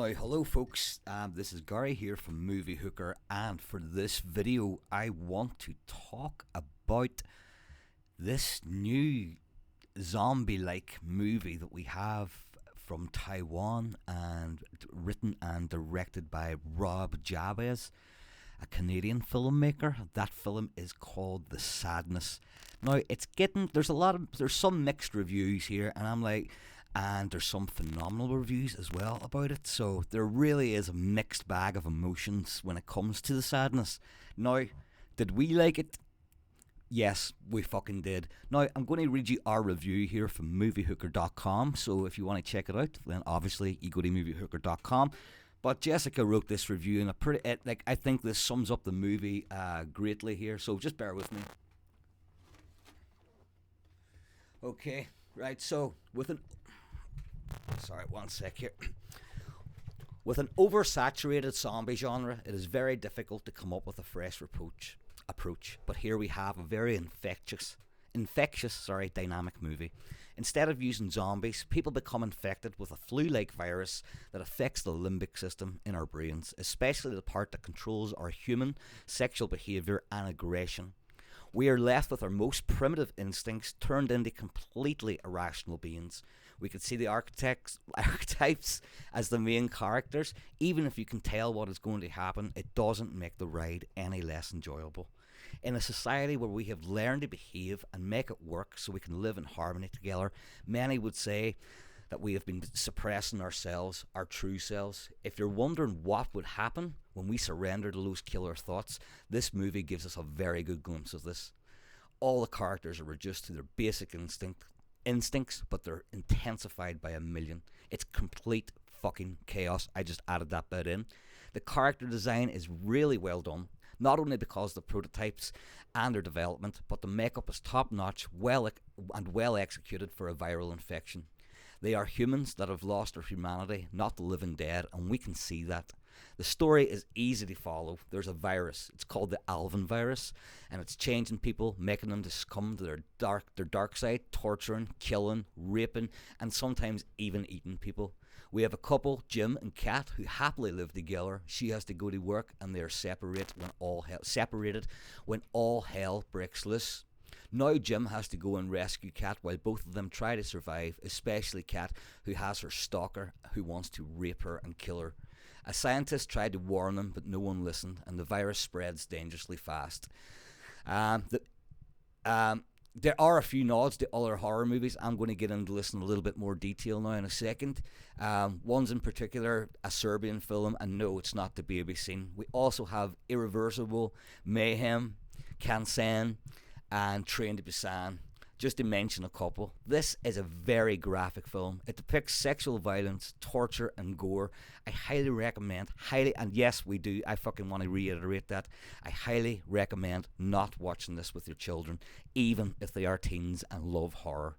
Hello folks, this is Gary here from Movie Hooker, and for this video I want to talk about this new zombie-like movie that we have from Taiwan and written and directed by Rob Jabez, a Canadian filmmaker. That film is called The Sadness. Now there's some mixed reviews here, and and there's some phenomenal reviews as well about it. So there really is a mixed bag of emotions when it comes to The Sadness. Now, did we like it? Yes, we fucking did. Now, I'm going to read you our review here from moviehooker.com. So if you want to check it out, then obviously you go to moviehooker.com. But Jessica wrote this review, and I think this sums up the movie greatly here. So just bear with me. Okay, right. So sorry, one sec here. With an oversaturated zombie genre, it is very difficult to come up with a fresh approach. But here we have a very infectious, dynamic movie. Instead of using zombies, people become infected with a flu-like virus that affects the limbic system in our brains, especially the part that controls our human sexual behavior and aggression. We are left with our most primitive instincts turned into completely irrational beings. We can see the archetypes as the main characters. Even if you can tell what is going to happen, it doesn't make the ride any less enjoyable. In a society where we have learned to behave and make it work so we can live in harmony together, many would say that we have been suppressing ourselves, our true selves. If you're wondering what would happen when we surrender to those killer thoughts, this movie gives us a very good glimpse of this. All the characters are reduced to their basic instincts, but they're intensified by a million. It's complete fucking chaos. I just added that bit in. The character design is really well done, not only because of the prototypes and their development, but the makeup is top notch, well executed for a viral infection. They are humans that have lost their humanity, not the living dead, and we can see that. The story is easy to follow. There's a virus. It's called the Alvin virus, and it's changing people, making them to succumb to their dark side, torturing, killing, raping, and sometimes even eating people. We have a couple, Jim and Kat, who happily live together. She has to go to work, and they are separated when all hell breaks loose. Now Jim has to go and rescue Kat while both of them try to survive, especially Kat, who has her stalker who wants to rape her and kill her. A scientist tried to warn them, but no one listened, and the virus spreads dangerously fast. There are a few nods to other horror movies. I'm going to get into this in a little bit more detail now in a second. One's in particular a Serbian film, and no, it's not the baby scene. We also have Irreversible, Mayhem, Kansan, and Train to Busan, just to mention a couple. This is a very graphic film. It depicts sexual violence, torture, and gore. I highly recommend, and yes, we do, I fucking want to reiterate that, I highly recommend not watching this with your children, even if they are teens and love horror.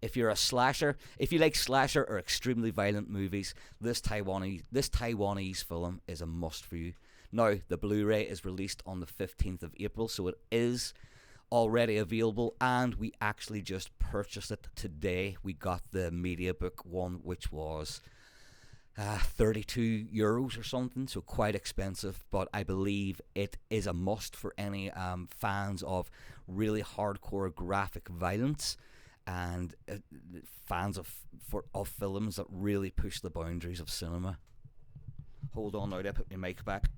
If you like slasher or extremely violent movies, this Taiwanese film is a must for you. Now, the Blu-ray is released on the 15th of April, so it is already available, and we actually just purchased it today. We got the MediaBook one, which was €32 or something, so quite expensive, but I believe it is a must for any fans of really hardcore graphic violence and fans of films that really push the boundaries of cinema. Hold on now, I put my mic back.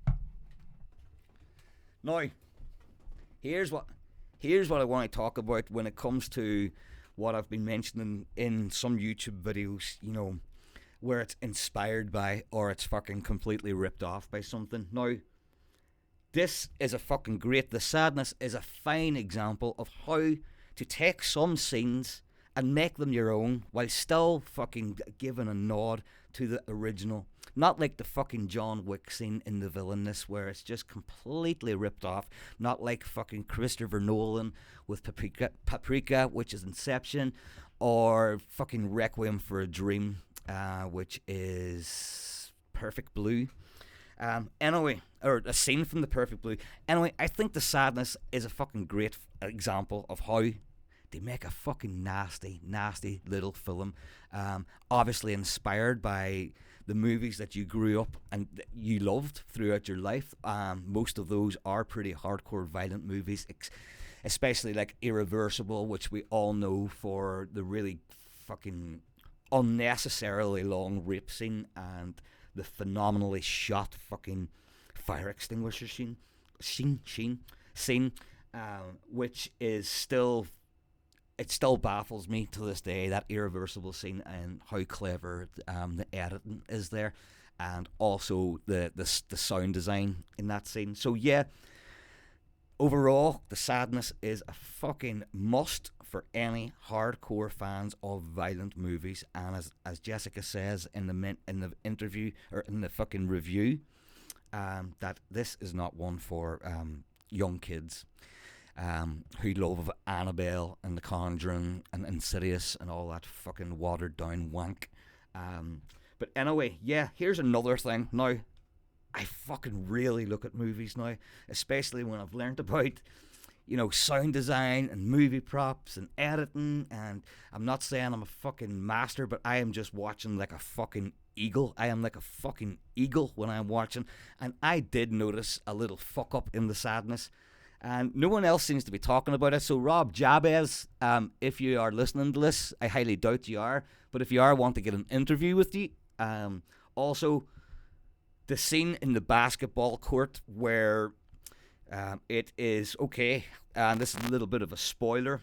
Now, here's what I want to talk about when it comes to what I've been mentioning in some YouTube videos, where it's inspired by or it's fucking completely ripped off by something. Now, this is a fucking great. The Sadness is a fine example of how to take some scenes and make them your own while still fucking giving a nod to the original. Not like the fucking John Wick scene in The Villainous where it's just completely ripped off. Not like fucking Christopher Nolan with Paprika, which is Inception, or fucking Requiem for a Dream, which is Perfect Blue. Or a scene from the Perfect Blue. Anyway, I think The Sadness is a fucking great example of how they make a fucking nasty little film. Obviously inspired by the movies that you grew up and you loved throughout your life. Most of those are pretty hardcore, violent movies, especially like Irreversible, which we all know for the really fucking unnecessarily long rape scene and the phenomenally shot fucking fire extinguisher scene, which is still, it still baffles me to this day, that Irreversible scene, and how clever the editing is there, and also the sound design in that scene. So yeah, overall, The Sadness is a fucking must for any hardcore fans of violent movies. And as Jessica says in the interview, or in the fucking review, that this is not one for young kids who love Annabelle and The Conjuring and Insidious and all that fucking watered down wank. But anyway, yeah, here's another thing. Now, I fucking really look at movies now, especially when I've learned about, sound design and movie props and editing. And I'm not saying I'm a fucking master, but I am just watching like a fucking eagle. I am like a fucking eagle when I'm watching. And I did notice a little fuck up in The Sadness, and no one else seems to be talking about it. So Rob Jabez, if you are listening to this, I highly doubt you are, but if you are, I want to get an interview with you. Also, the scene in the basketball court where it is, okay, and this is a little bit of a spoiler,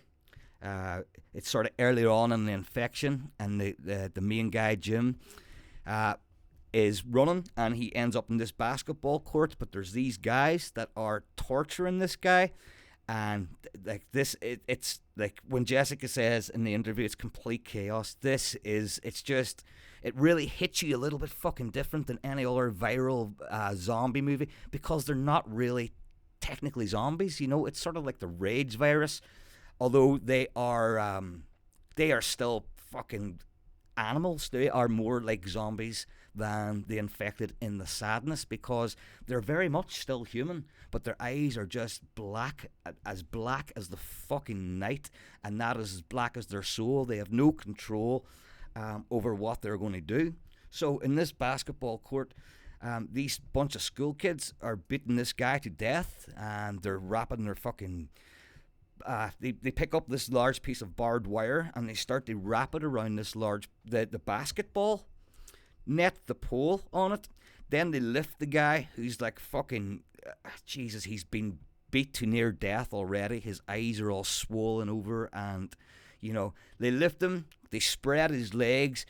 it's sort of earlier on in the infection, and the main guy, Jim, is running, and he ends up in this basketball court, but there's these guys that are torturing this guy, and like this, it's like when Jessica says in the interview, it's complete chaos. It really hits you a little bit fucking different than any other viral zombie movie, because they're not really technically zombies. It's sort of like the rage virus, although they are still fucking animals. They are more like zombies than the infected in The Sadness, because they're very much still human, but their eyes are just black as the fucking night, and that is as black as their soul. They have no control over what they're going to do. So in this basketball court, these bunch of school kids are beating this guy to death, and they're wrapping their fucking they pick up this large piece of barbed wire, and they start to wrap it around this the basketball net, the pole on it. Then they lift the guy who's like fucking Jesus, he's been beat to near death already. His eyes are all swollen over, and they lift him, they spread his legs,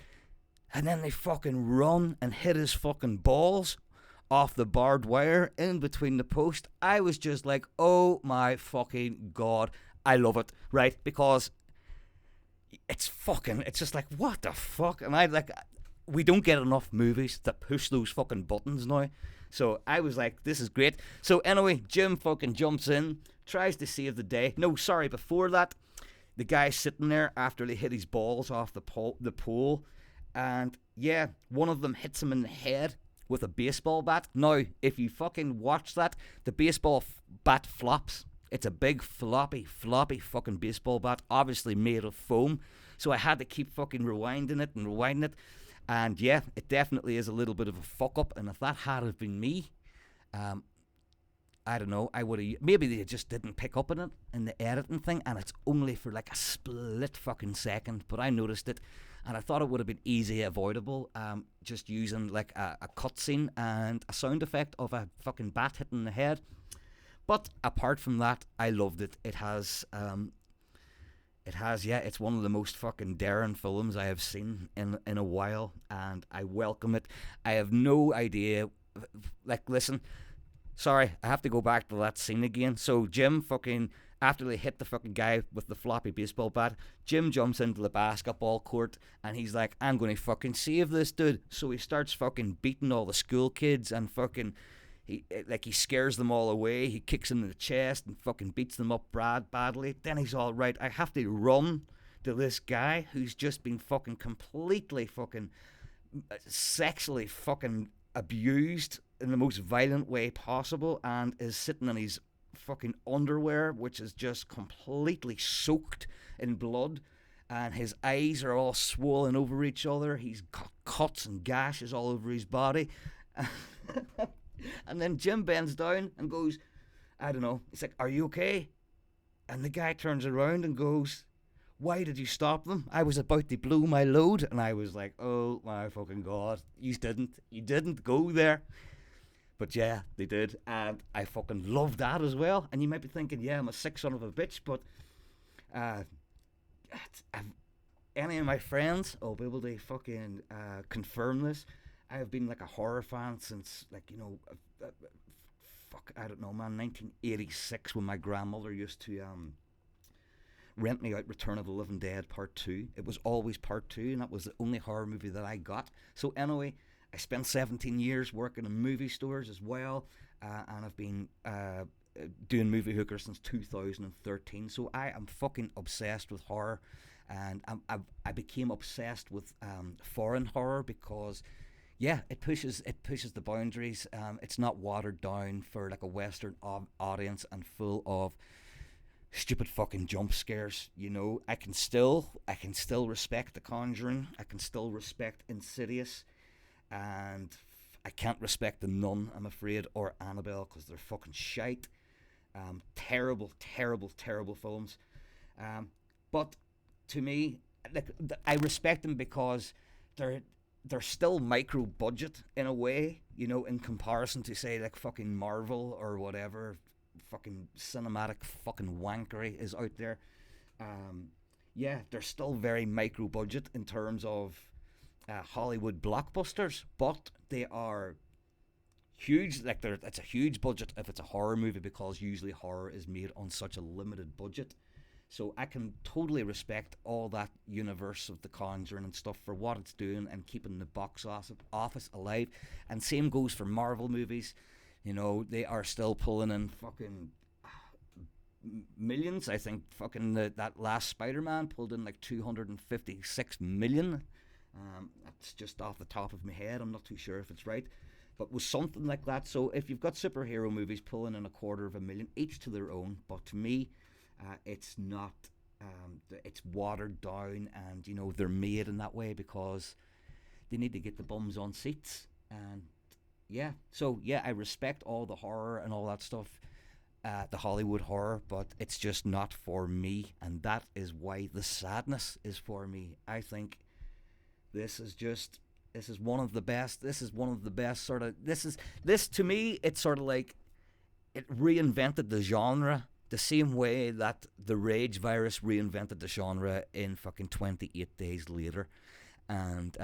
and then they fucking run and hit his fucking balls off the barbed wire in between the post. I was just like, oh my fucking god, I love it, right? Because it's just like, what the fuck? And we don't get enough movies that push those fucking buttons now. So I was like, this is great. So anyway, Jim fucking jumps in, tries to save the day. No, sorry, before that, the guy's sitting there after they hit his balls off the pole. And yeah, one of them hits him in the head with a baseball bat. Now, if you fucking watch that, the baseball bat flops. It's a big floppy fucking baseball bat, obviously made of foam. So I had to keep fucking rewinding it. And yeah, it definitely is a little bit of a fuck up. And if that had have been me, I don't know, I would have, maybe they just didn't pick up on it in the editing thing, and it's only for like a split fucking second, but I noticed it, and I thought it would have been easy avoidable, just using like a cutscene and a sound effect of a fucking bat hitting the head. But apart from that, I loved it. It has, yeah, it's one of the most fucking daring films I have seen in a while, and I welcome it. I have no idea, like, listen, sorry, I have to go back to that scene again. So Jim fucking, after they hit the fucking guy with the floppy baseball bat, Jim jumps into the basketball court, and he's like, I'm going to fucking save this dude. So he starts fucking beating all the school kids, and fucking, he scares them all away. He kicks them in the chest and fucking beats them up badly. Then he's all right, I have to run to this guy who's just been fucking completely fucking sexually fucking abused in the most violent way possible, and is sitting in his fucking underwear, which is just completely soaked in blood, and his eyes are all swollen over each other. He's got cuts and gashes all over his body. And then Jim bends down and goes, I don't know, he's like, "Are you okay?" And the guy turns around and goes, "Why did you stop them? I was about to blow my load." And I was like, oh my fucking God, you didn't go there. But yeah, they did, and I fucking love that as well. And you might be thinking, yeah, I'm a sick son of a bitch, but any of my friends will be able to fucking confirm this. I have been like a horror fan since, like, I don't know, man, 1986, when my grandmother used to rent me out Return of the Living Dead Part 2. It was always Part 2, and that was the only horror movie that I got. So anyway, I spent 17 years working in movie stores as well, and I've been doing Movie Hooker since 2013. So I am fucking obsessed with horror, and I became obsessed with foreign horror because, yeah, it pushes the boundaries. It's not watered down for like a Western audience and full of stupid fucking jump scares. I can still respect The Conjuring. I can still respect Insidious, and I can't respect The Nun, I'm afraid, or Annabelle, because they're fucking shite. Terrible, terrible, terrible films. But to me, like, I respect them because they're still micro budget in a way, in comparison to, say, like fucking Marvel or whatever fucking cinematic fucking wankery is out there. Yeah, they're still very micro budget in terms of Hollywood blockbusters, but they are huge. Like, it's a huge budget if it's a horror movie, because usually horror is made on such a limited budget. So I can totally respect all that universe of The Conjuring and stuff for what it's doing and keeping the box office alive. And same goes for Marvel movies. They are still pulling in fucking millions. I think fucking that last Spider-Man pulled in like 256 million. That's just off the top of my head. I'm not too sure if it's right, but was something like that. So if you've got superhero movies pulling in 250,000, each to their own, but to me, it's not. It's watered down, and they're made in that way because they need to get the bums on seats. And yeah, so yeah, I respect all the horror and all that stuff, the Hollywood horror, but it's just not for me, and that is why The Sadness is for me. I think this is one of the best. This is one of the best sort of. This to me, it's sort of like it reinvented the genre. The same way that the Rage virus reinvented the genre in fucking 28 Days Later. And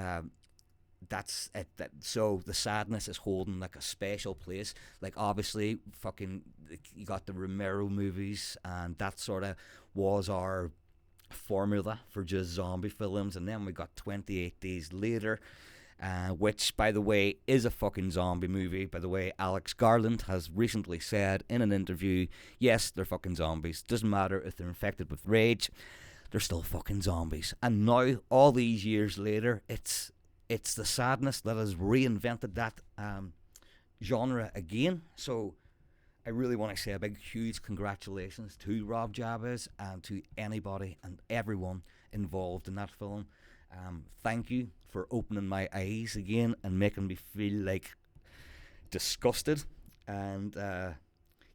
that's it. So The Sadness is holding like a special place. Like, obviously, fucking, you got the Romero movies, and that sort of was our formula for just zombie films. And then we got 28 Days Later, which, by the way, is a fucking zombie movie. By the way, Alex Garland has recently said in an interview, yes, they're fucking zombies. Doesn't matter if they're infected with rage, they're still fucking zombies. And now, all these years later, it's The Sadness that has reinvented that genre again. So I really want to say a big, huge congratulations to Rob Jabez and to anybody and everyone involved in that film. Thank you for opening my eyes again and making me feel like disgusted. And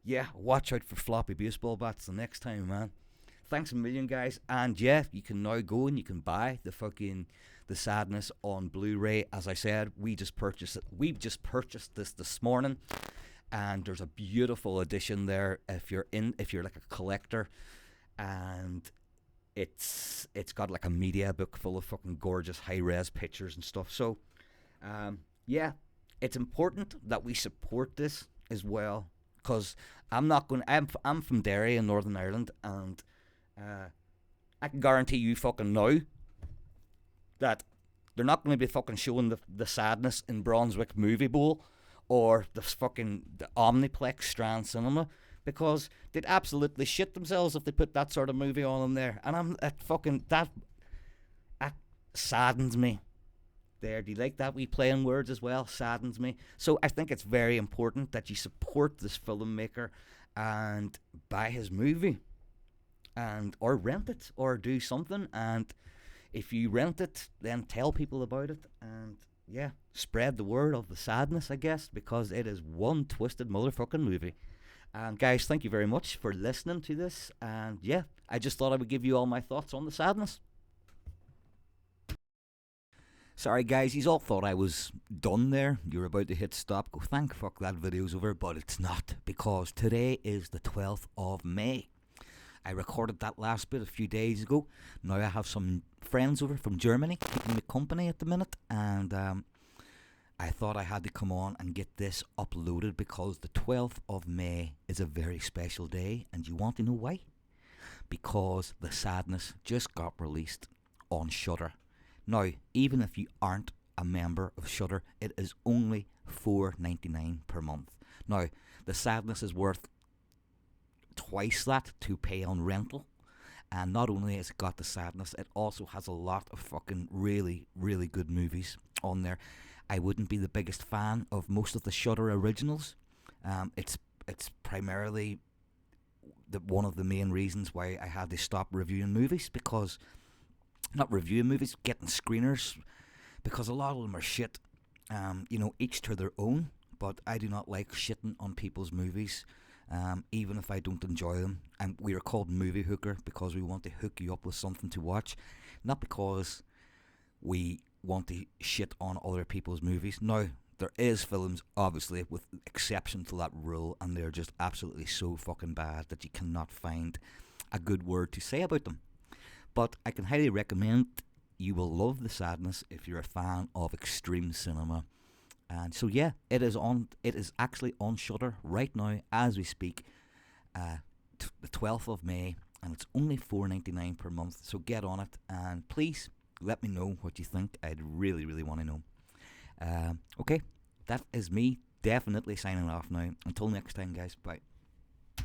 yeah, watch out for floppy baseball bats the next time, man. Thanks a million, guys. And yeah, you can now go and you can buy The Sadness on Blu-ray. As I said, we just purchased it. We've just purchased this morning, and there's a beautiful edition there if you're like a collector, and it's got like a media book full of fucking gorgeous high-res pictures and stuff. So yeah, it's important that we support this as well, because I'm from Derry in Northern Ireland, and I can guarantee you fucking now that they're not going to be fucking showing the Sadness in Brunswick Movie Bowl or the Omniplex Strand Cinema, because they'd absolutely shit themselves if they put that sort of movie on in there. And that saddens me. There, do you like that wee play on words as well? Saddens me. So I think it's very important that you support this filmmaker and buy his movie. and or rent it or do something. And if you rent it, then tell people about it, and yeah, spread the word of the sadness, I guess, because it is one twisted motherfucking movie. And guys, thank you very much for listening to this. And yeah, I just thought I would give you all my thoughts on the sadness. Sorry guys, you all thought I was done there. You're about to hit stop. Go thank fuck that video's over, but it's not, because today is the 12th of May. I recorded that last bit a few days ago. Now I have some friends over from Germany keeping me company at the minute, and I thought I had to come on and get this uploaded because the 12th of May is a very special day, and you want to know why? Because The Sadness just got released on Shudder. Now, even if you aren't a member of Shudder, it is only $4.99 per month. Now, The Sadness is worth twice that to pay on rental. And not only has it got The Sadness, it also has a lot of fucking really, really good movies on there. I wouldn't be the biggest fan of most of the Shudder originals. It's primarily one of the main reasons why I had to stop reviewing movies, because not reviewing movies, getting screeners, because a lot of them are shit. Each to their own. But I do not like shitting on people's movies, even if I don't enjoy them. And we are called Movie Hooker because we want to hook you up with something to watch, not because we want to shit on other people's movies. Now, there is films, obviously, with exception to that rule, and they're just absolutely so fucking bad that you cannot find a good word to say about them. But I can highly recommend. You will love The Sadness if you're a fan of extreme cinema. And so yeah, it is actually on Shudder right now as we speak, the 12th of May, and it's only $4.99 per month. So get on it, and please let me know what you think. I'd really, really want to know. Okay, that is me definitely signing off now. Until next time, guys. Bye.